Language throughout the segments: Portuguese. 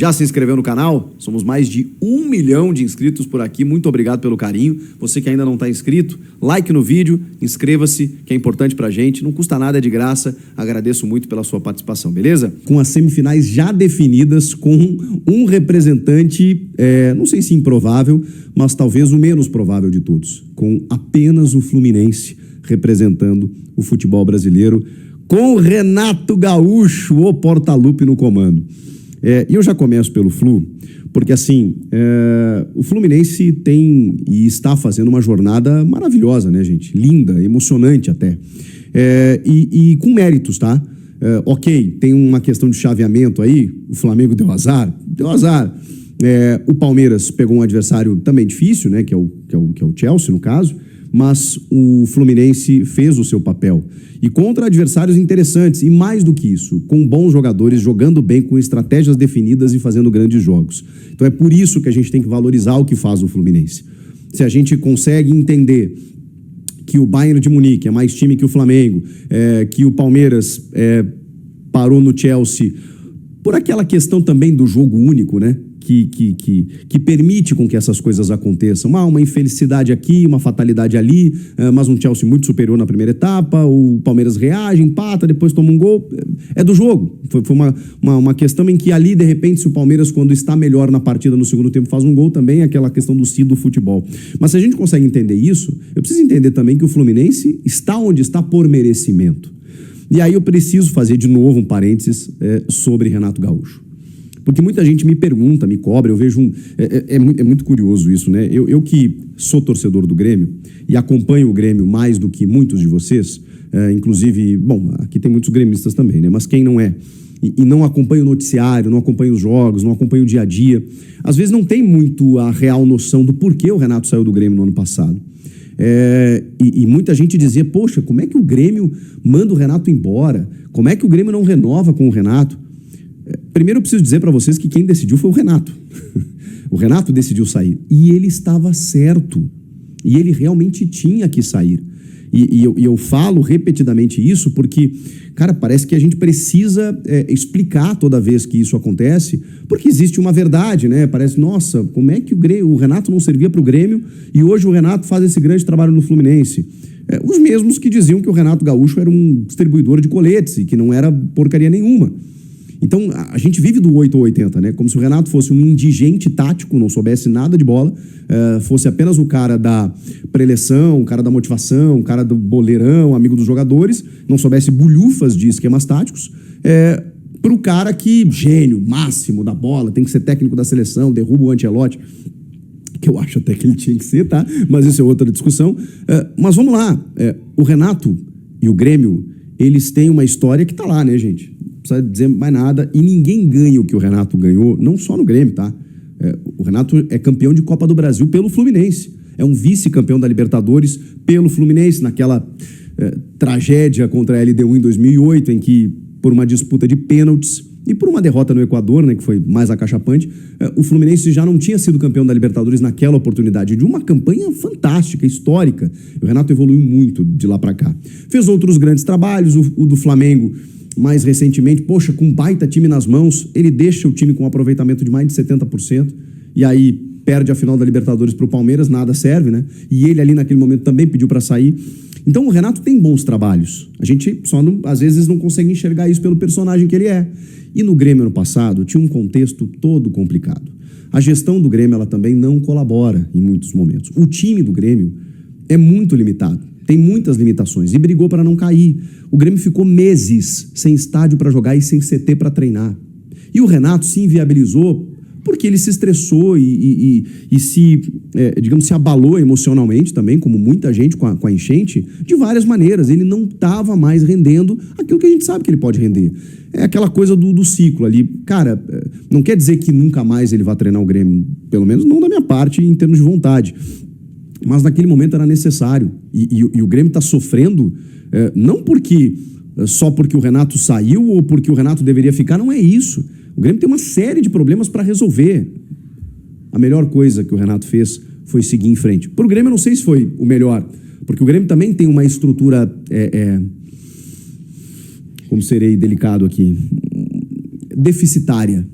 Já se inscreveu no canal? Somos mais de 1 milhão de inscritos por aqui. Muito obrigado pelo carinho. Você que ainda não está inscrito, like no vídeo, inscreva-se, que é importante pra gente. Não custa nada, é de graça. Agradeço muito pela sua participação, beleza? Com as semifinais já definidas, com um representante, não sei se improvável, mas talvez o menos provável de todos. Com apenas o Fluminense representando o futebol brasileiro, com Renato Gaúcho, o porta-lupe no comando. E eu já começo pelo Flu, porque assim, o Fluminense tem e está fazendo uma jornada maravilhosa, né, gente? Linda, emocionante até. E com méritos, tá? Ok, tem uma questão de chaveamento aí, o Flamengo deu azar. O Palmeiras pegou um adversário também difícil, né, que é o Chelsea, no caso, mas o Fluminense fez o seu papel. E contra adversários interessantes, e mais do que isso, com bons jogadores, jogando bem, com estratégias definidas e fazendo grandes jogos. Então é por isso que a gente tem que valorizar o que faz o Fluminense. Se a gente consegue entender que o Bayern de Munique é mais time que o Flamengo, que o Palmeiras parou no Chelsea, por aquela questão também do jogo único, né? Que permite com que essas coisas aconteçam. Uma infelicidade aqui, uma fatalidade ali, mas um Chelsea muito superior na primeira etapa, o Palmeiras reage, empata, depois toma um gol. É do jogo. Foi uma questão em que ali, de repente, se o Palmeiras, quando está melhor na partida no segundo tempo, faz um gol, também é aquela questão do si do futebol. Mas se a gente consegue entender isso, eu preciso entender também que o Fluminense está onde está por merecimento. E aí eu preciso fazer de novo um parênteses sobre Renato Gaúcho. Porque muita gente me pergunta, me cobra, eu vejo é muito curioso isso, né? Eu que sou torcedor do Grêmio e acompanho o Grêmio mais do que muitos de vocês, inclusive, bom, aqui tem muitos gremistas também, né? Mas quem não é e não acompanha o noticiário, não acompanha os jogos, não acompanha o dia a dia, às vezes não tem muito a real noção do porquê o Renato saiu do Grêmio no ano passado. E muita gente dizia, poxa, como é que o Grêmio manda o Renato embora? Como é que o Grêmio não renova com o Renato? Primeiro eu preciso dizer para vocês que quem decidiu foi o Renato. O Renato decidiu sair. E ele estava certo. E ele realmente tinha que sair. E eu falo repetidamente isso porque, cara, parece que a gente precisa explicar toda vez que isso acontece, porque existe uma verdade, né? Parece, nossa, como é que o Renato não servia para o Grêmio e hoje o Renato faz esse grande trabalho no Fluminense? Os mesmos que diziam que o Renato Gaúcho era um distribuidor de coletes e que não era porcaria nenhuma. Então, a gente vive do 8 ou 80, né? Como se o Renato fosse um indigente tático, não soubesse nada de bola, fosse apenas o cara da preleção, o cara da motivação, o cara do boleirão, amigo dos jogadores, não soubesse bulhufas de esquemas táticos, para o cara que, gênio, máximo da bola, tem que ser técnico da seleção, derruba o Ancelotti, que eu acho até que ele tinha que ser, tá? Mas isso é outra discussão. Mas vamos lá, o Renato e o Grêmio, eles têm uma história que tá lá, né, gente? Não precisa dizer mais nada. E ninguém ganha o que o Renato ganhou, não só no Grêmio, tá? O Renato é campeão de Copa do Brasil pelo Fluminense. É um vice-campeão da Libertadores pelo Fluminense, naquela tragédia contra a LDU em 2008, em que, por uma disputa de pênaltis e por uma derrota no Equador, né, que foi mais acachapante, o Fluminense já não tinha sido campeão da Libertadores naquela oportunidade, de uma campanha fantástica, histórica. O Renato evoluiu muito de lá para cá. Fez outros grandes trabalhos, o do Flamengo, mais recentemente, poxa, com um baita time nas mãos, ele deixa o time com um aproveitamento de mais de 70%, e aí perde a final da Libertadores para o Palmeiras, nada serve, né? E ele ali naquele momento também pediu para sair. Então o Renato tem bons trabalhos. A gente só, às vezes, não consegue enxergar isso pelo personagem que ele é. E no Grêmio ano passado tinha um contexto todo complicado. A gestão do Grêmio, ela também não colabora em muitos momentos. O time do Grêmio é muito limitado. Tem muitas limitações e brigou para não cair. O Grêmio ficou meses sem estádio para jogar e sem CT para treinar. E o Renato se inviabilizou porque ele se estressou e se abalou emocionalmente também, como muita gente com a enchente, de várias maneiras. Ele não estava mais rendendo aquilo que a gente sabe que ele pode render. É aquela coisa do ciclo ali. Cara, não quer dizer que nunca mais ele vai treinar o Grêmio, pelo menos não da minha parte, em termos de vontade. Mas naquele momento era necessário. E o Grêmio está sofrendo, não só porque o Renato saiu ou porque o Renato deveria ficar, não é isso. O Grêmio tem uma série de problemas para resolver. A melhor coisa que o Renato fez foi seguir em frente. Para o Grêmio, eu não sei se foi o melhor, porque o Grêmio também tem uma estrutura, como serei delicado aqui, deficitária.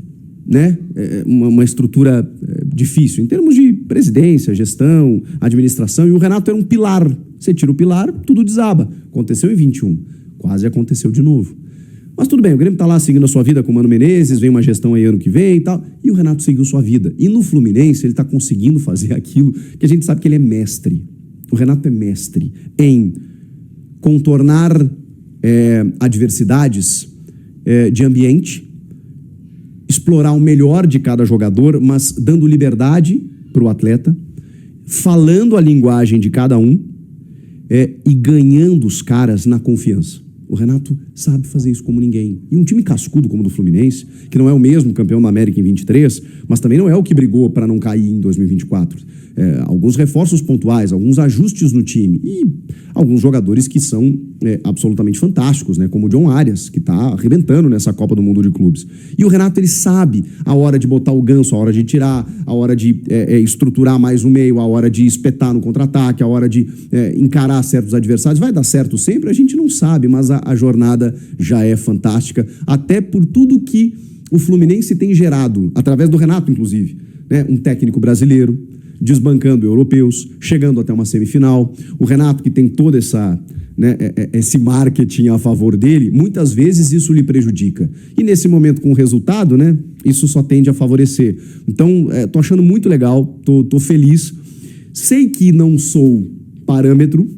né, uma estrutura difícil, em termos de presidência, gestão, administração, e o Renato era um pilar. Você tira o pilar, tudo desaba. Aconteceu em 21, quase aconteceu de novo. Mas tudo bem, o Grêmio está lá seguindo a sua vida com o Mano Menezes, vem uma gestão aí ano que vem e tal, e o Renato seguiu sua vida. E no Fluminense ele está conseguindo fazer aquilo que a gente sabe que ele é mestre. O Renato é mestre em contornar adversidades de ambiente, explorar o melhor de cada jogador, mas dando liberdade para o atleta, falando a linguagem de cada um e ganhando os caras na confiança. O Renato sabe fazer isso como ninguém. E um time cascudo como o do Fluminense, que não é o mesmo campeão da América em 23, mas também não é o que brigou para não cair em 2024. Alguns reforços pontuais, alguns ajustes no time e alguns jogadores que são absolutamente fantásticos, né? Como o John Arias, que está arrebentando nessa Copa do Mundo de Clubes. E o Renato, ele sabe a hora de botar o ganso, a hora de tirar, a hora de estruturar mais o meio, a hora de espetar no contra-ataque, a hora de encarar certos adversários. Vai dar certo sempre? A gente não sabe, mas a jornada já é fantástica, até por tudo que o Fluminense tem gerado, através do Renato, inclusive, né? Um técnico brasileiro, desbancando europeus, chegando até uma semifinal. O Renato, que tem toda esse marketing a favor dele, muitas vezes isso lhe prejudica. E nesse momento, com o resultado, né, isso só tende a favorecer. Então, tô achando muito legal, tô feliz. Sei que não sou parâmetro,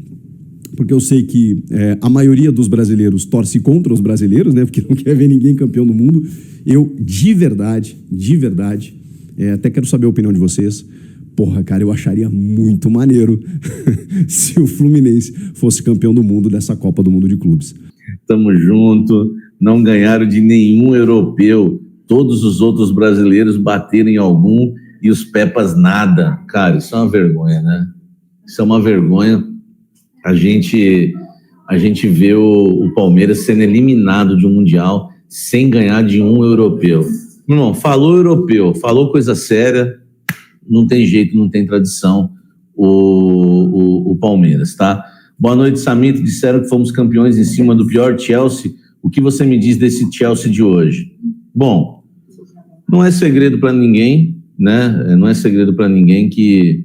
porque eu sei que a maioria dos brasileiros torce contra os brasileiros, né, porque não quer ver ninguém campeão do mundo. Eu, de verdade, até quero saber a opinião de vocês. Porra, cara, eu acharia muito maneiro se o Fluminense fosse campeão do mundo dessa Copa do Mundo de Clubes. Tamo junto, não ganharam de nenhum europeu, todos os outros brasileiros bateram em algum e os Pepas nada. Cara, isso é uma vergonha, né? Isso é uma vergonha. A gente vê o Palmeiras sendo eliminado de um Mundial sem ganhar de um europeu. Não, falou europeu, falou coisa séria, não tem jeito, não tem tradição o Palmeiras, tá? Boa noite, Samito. Disseram que fomos campeões em cima do pior Chelsea. O que você me diz desse Chelsea de hoje? Bom, não é segredo para ninguém, né? Não é segredo para ninguém que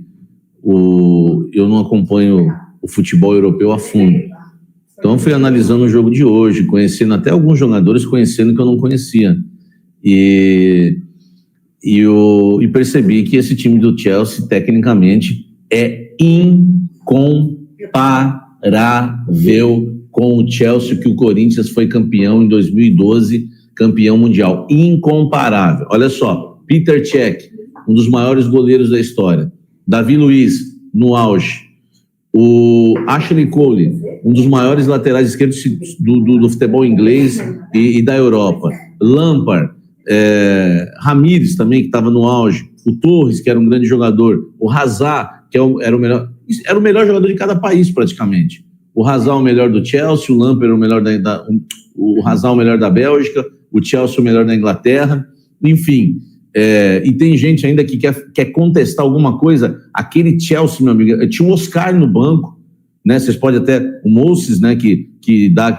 eu não acompanho o futebol europeu a fundo. Então eu fui analisando o jogo de hoje, conhecendo até alguns jogadores, conhecendo que eu não conhecia. E percebi que esse time do Chelsea, tecnicamente, é incomparável com o Chelsea que o Corinthians foi campeão em 2012, campeão mundial. Incomparável. Olha só, Peter Cech, um dos maiores goleiros da história. Davi Luiz, no auge. O Ashley Cole, um dos maiores laterais esquerdos do futebol inglês e da Europa. Lampard, Ramires também, que estava no auge, o Torres, que era um grande jogador, o Hazard, que era o melhor jogador de cada país praticamente. O Hazard o melhor do Chelsea, o Lampard o melhor o Hazard o melhor da Bélgica, o Chelsea o melhor da Inglaterra, enfim. E tem gente ainda que quer contestar alguma coisa. Aquele Chelsea, meu amigo, tinha o Oscar no banco, né? Vocês podem até, o Moses, né, que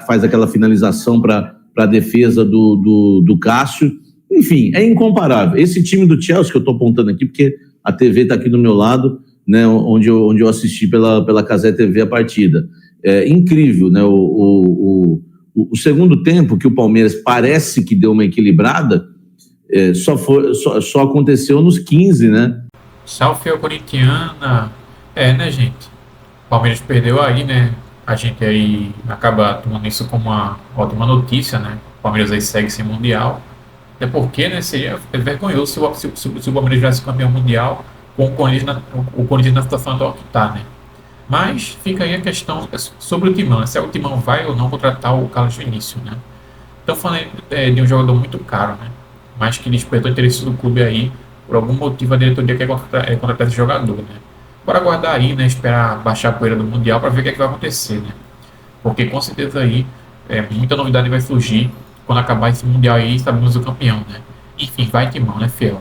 faz aquela finalização para a defesa do Cássio. Enfim, é incomparável. Esse time do Chelsea que eu estou apontando aqui, porque a TV está aqui do meu lado, né, onde eu assisti pela Cazé TV a partida. É incrível, né? O segundo tempo, que o Palmeiras parece que deu uma equilibrada, só aconteceu nos 15, né? Salve a corintiana. Né, gente? O Palmeiras perdeu aí, né? A gente aí acaba tomando isso como uma ótima notícia, né? O Palmeiras aí segue sem Mundial. Até porque, né, seria vergonhoso se o Palmeiras tivesse campeão mundial com o Corinthians na situação atual que está, né? Mas fica aí a questão sobre o Timão, se o Timão vai ou não contratar o Carlos Vinícius, né? Então falando de um jogador muito caro, né? Mas que despertou interesse do clube aí, por algum motivo a diretoria quer contratar esse jogador, né? Bora aguardar aí, né? Esperar baixar a poeira do Mundial para ver o que é que vai acontecer, né? Porque com certeza aí muita novidade vai surgir quando acabar esse Mundial aí, sabemos o campeão, né? Enfim, vai Timão, né, fiel?